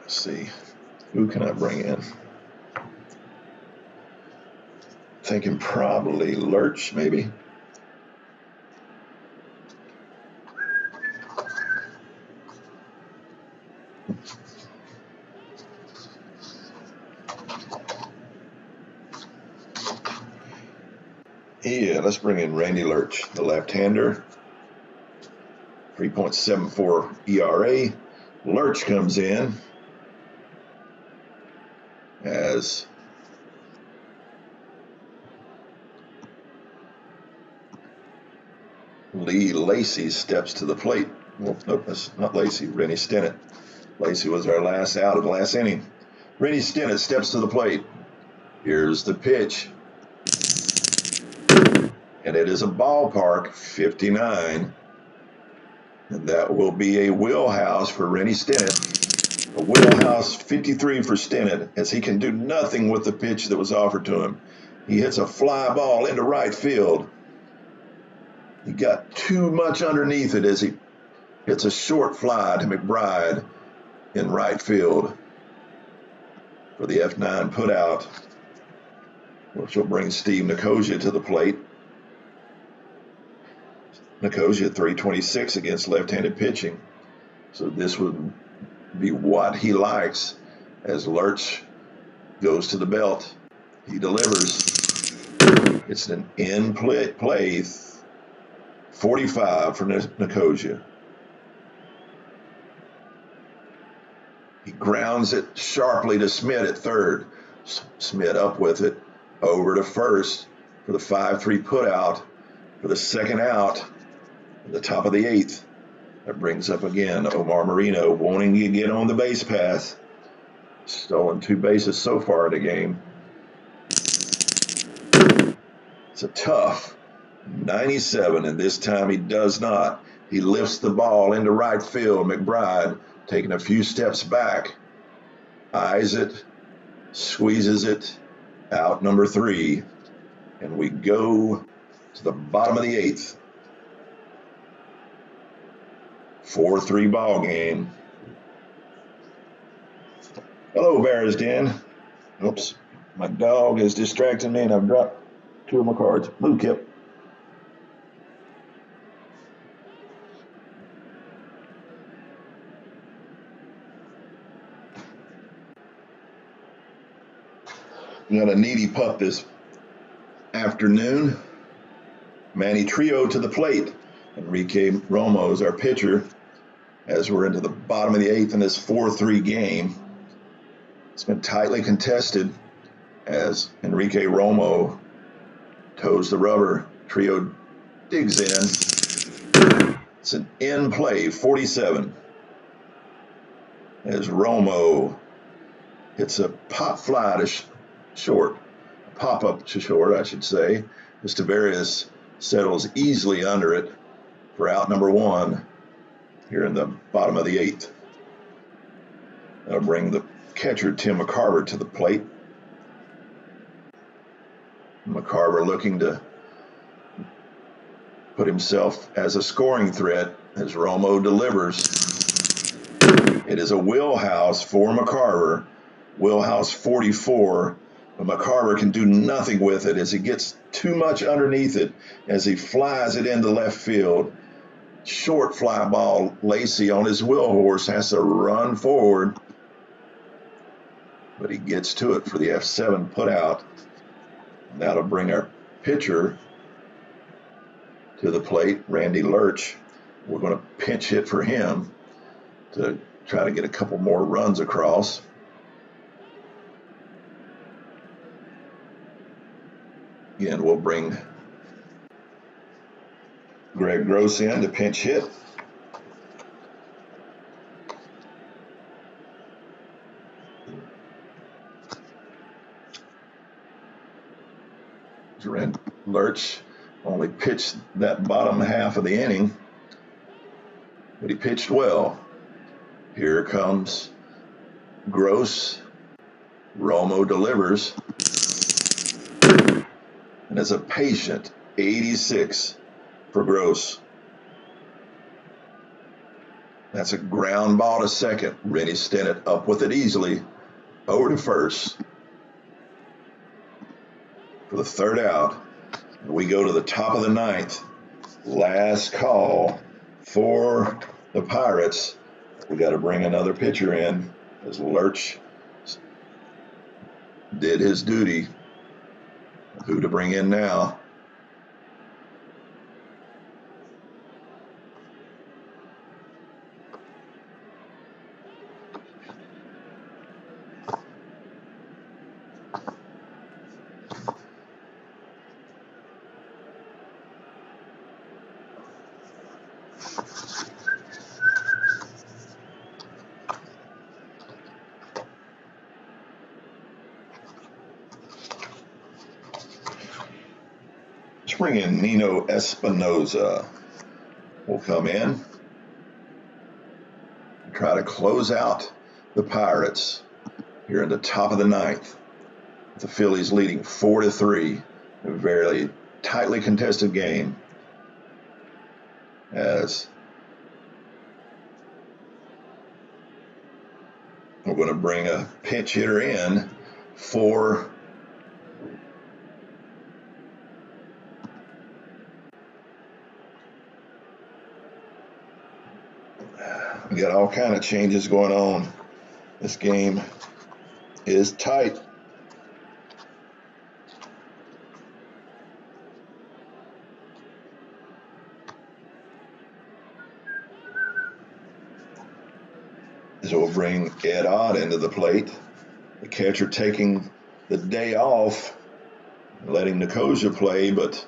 Speaker 1: Let's see. Who can I bring in? Thinking probably Lurch, maybe. Yeah, let's bring in Randy Lurch, the left-hander. 3.74 ERA. Lurch comes in as Lee Lacy steps to the plate. Well, nope, that's not Lacy, Rennie Stennett. Lacy was our last out of the last inning. Rennie Stennett steps to the plate. Here's the pitch. And it is a ballpark 59. And that will be a wheelhouse for Rennie Stennett. A wheelhouse 53 for Stennett, as he can do nothing with the pitch that was offered to him. He hits a fly ball into right field. He got too much underneath it as he hits a short fly to McBride in right field for the F9 putout, which will bring Steve Nicosia to the plate. Nicosia 326 against left-handed pitching. So this would be what he likes as Lurch goes to the belt. He delivers. It's an in-play 45 for Nicosia. He grounds it sharply to Smith at third. Smith up with it over to first for the 5-3 putout for the second out at the top of the eighth. That brings up again Omar Marino wanting to get on the base path. Stolen 2 bases so far in the game. It's a tough 97, and this time he does not. He lifts the ball into right field. McBride taking a few steps back, eyes it, squeezes it, out number 3, and we go to the bottom of the eighth. 4-3 ball game. Hello, Bears Den. Oops, my dog is distracting me and I've dropped 2 of my cards. Move, Kip. We got a needy pup this afternoon. Manny Trio to the plate. Enrique Romo is our pitcher as we're into the bottom of the eighth in this 4-3 game. It's been tightly contested as Enrique Romo toes the rubber. Trio digs in. It's an in-play 47 as Romo hits a pop fly to short, pop-up to short, I should say. As Tavares settles easily under it for out number 1 here in the bottom of the eighth. That'll bring the catcher Tim McCarver to the plate. McCarver looking to put himself as a scoring threat as Romo delivers. It is a wheelhouse for McCarver. Wheelhouse 44, but McCarver can do nothing with it as he gets too much underneath it as he flies it into left field. Short fly ball. Lacey on his wheel horse has to run forward, but he gets to it for the F7 put out. That'll bring our pitcher to the plate, Randy Lurch. We're going to pinch hit for him to try to get a couple more runs across. Again, we'll bring Greg Gross in to pinch hit. Randy Lurch only pitched that bottom half of the inning, but he pitched well. Here comes Gross. Romo delivers. And it's a patient 86 for Gross. That's a ground ball to second. Rennie Stennett up with it easily. Over to first for the third out. We go to the top of the ninth. Last call for the Pirates. We got to bring another pitcher in as Lurch did his duty. Who to bring in now? Let's bring in Nino Espinoza. Will come in. Try to close out the Pirates here in the top of the ninth. The Phillies leading 4-3. A very tightly contested game. As we're going to bring a pinch hitter in for we got all kind of changes going on. This game is tight. So we'll bring Ed Ott into the plate. The catcher taking the day off, letting Nicosia play, but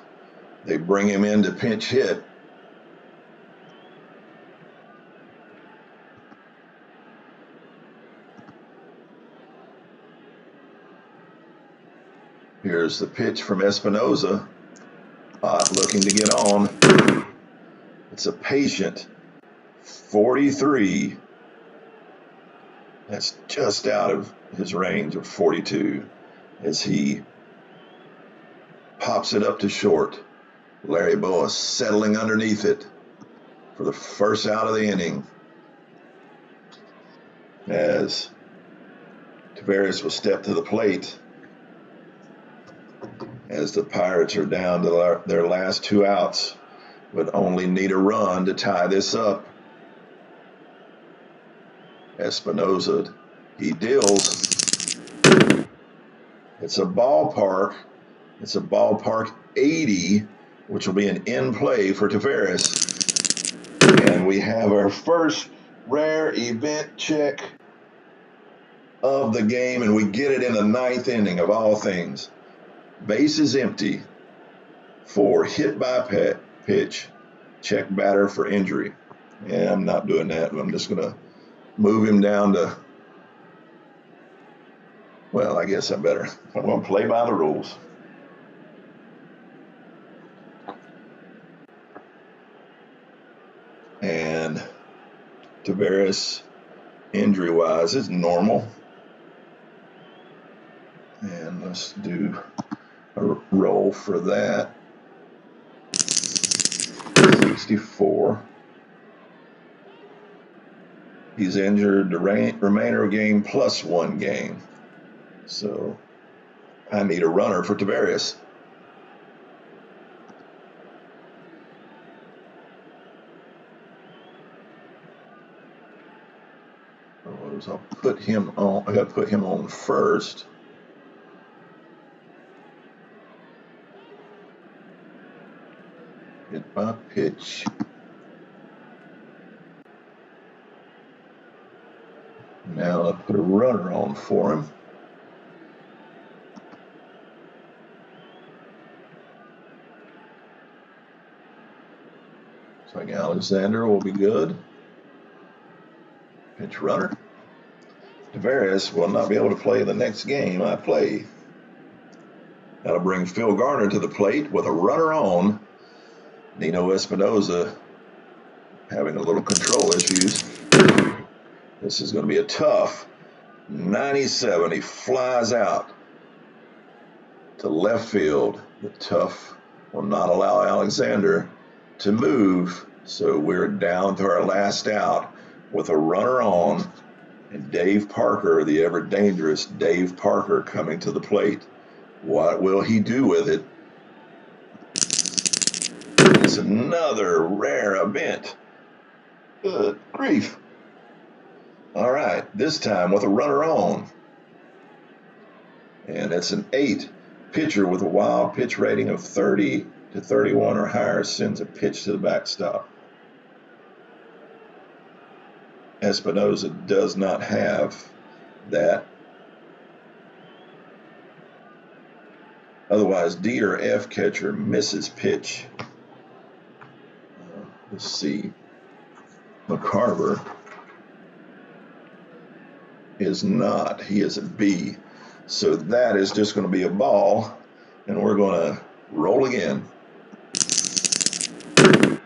Speaker 1: they bring him in to pinch hit. Here's the pitch from Espinoza. Ott looking to get on. It's a patient 43. That's just out of his range of 42 as he pops it up to short. Larry Boa settling underneath it for the first out of the inning as Tavares will step to the plate as the Pirates are down to their last two outs, but only need a run to tie this up. Espinoza, he deals. It's a ballpark 80, which will be an in play for Tavares. And we have our first rare event check of the game, and we get it in the ninth inning of all things. Base is empty for hit by pitch. Check batter for injury. Yeah, I'm not doing that. I'm just going to move him down to, well, I guess I'm going to play by the rules. And Tavares, injury-wise, is normal. And let's do a roll for that. 64. He's injured the remainder of game plus 1 game. So I need a runner for Tavares. I'll put him on. I got to put him on first. Hit my pitch. Now I'll put a runner on for him. Looks like Alexander will be good. Pitch runner. Tavares will not be able to play the next game I play. That'll bring Phil Garner to the plate with a runner on. Nino Espinosa having a little control issues. This is going to be a tough 97. He flies out to left field. The tough will not allow Alexander to move. So we're down to our last out with a runner on. And Dave Parker, the ever dangerous Dave Parker, coming to the plate. What will he do with it? It's another rare event. Good grief. All right, this time with a runner on. And it's an 8. Pitcher with a wild pitch rating of 30 to 31 or higher sends a pitch to the backstop. Espinosa does not have that. Otherwise, D or F catcher misses pitch. Let's see. McCarver is not. He is a B. So that is just going to be a ball, and we're going to roll again.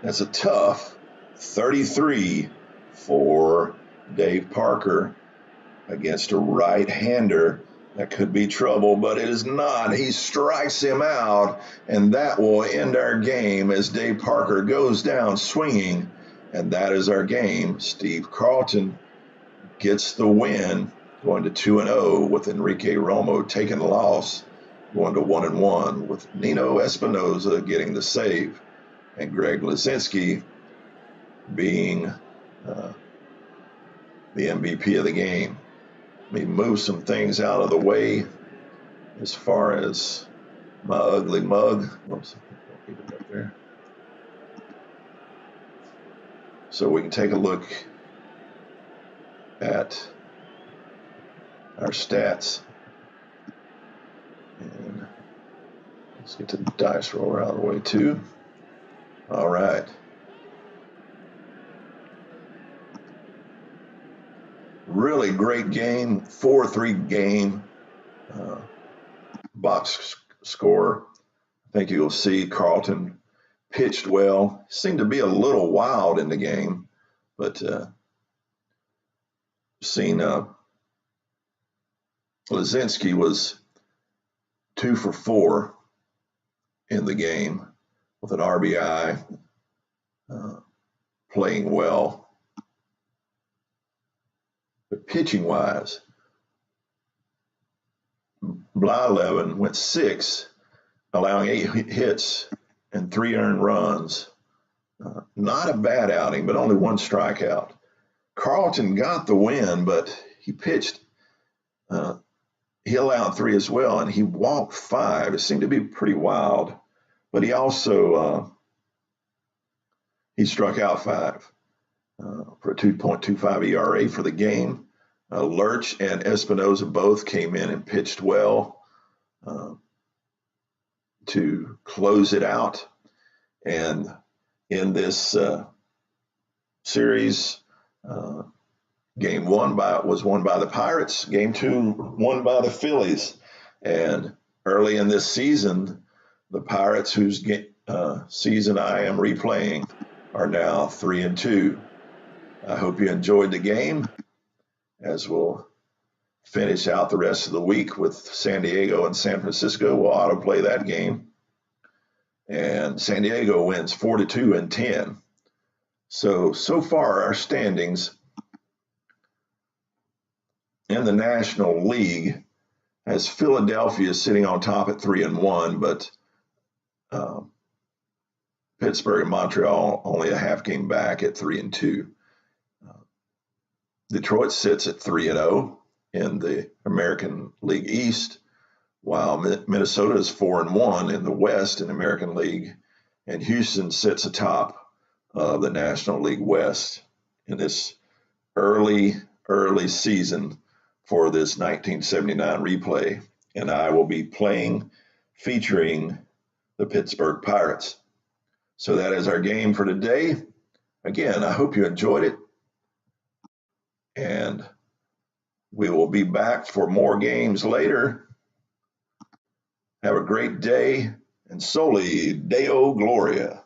Speaker 1: That's a tough 33 for Dave Parker against a right-hander. That could be trouble, but it is not. He strikes him out, and that will end our game as Dave Parker goes down swinging, and that is our game. Steve Carlton gets the win, going to 2-0 with Enrique Romo taking the loss, going to 1-1 with Nino Espinosa getting the save, and Greg Luzinski being the MVP of the game. Let me move some things out of the way as far as my ugly mug. Oops, don't keep it up there. So we can take a look at our stats. And let's get the dice roller out of the way too. All right. Really great game, 4-3 game. Box score. I think you'll see Carlton pitched well. Seemed to be a little wild in the game, but seen Luzinski was 2 for 4 in the game with an RBI, playing well. But pitching-wise, Blyleven went 6, allowing 8 hits and 3 earned runs. Not a bad outing, but only 1 strikeout. Carlton got the win, but he pitched. He allowed 3 as well, and he walked 5. It seemed to be pretty wild, but he also he struck out 5 for a 2.25 ERA for the game. Lurch and Espinosa both came in and pitched well to close it out. And in this series, game 1 was won by the Pirates. Game 2 won by the Phillies. And early in this season, the Pirates, whose season I am replaying, are now 3-2. I hope you enjoyed the game, as we'll finish out the rest of the week with San Diego and San Francisco. We'll autoplay that game. And San Diego wins 4-2 and 10. So far our standings in the National League has Philadelphia sitting on top at 3-1, but Pittsburgh and Montreal only a half game back at 3-2. Detroit sits at 3-0 in the American League East, while Minnesota is 4-1 in the West in the American League, and Houston sits atop of the National League West in this early season for this 1979 replay. And I will be featuring the Pittsburgh Pirates. So that is our game for today. Again, I hope you enjoyed it. And we will be back for more games later. Have a great day, and soli Deo Gloria.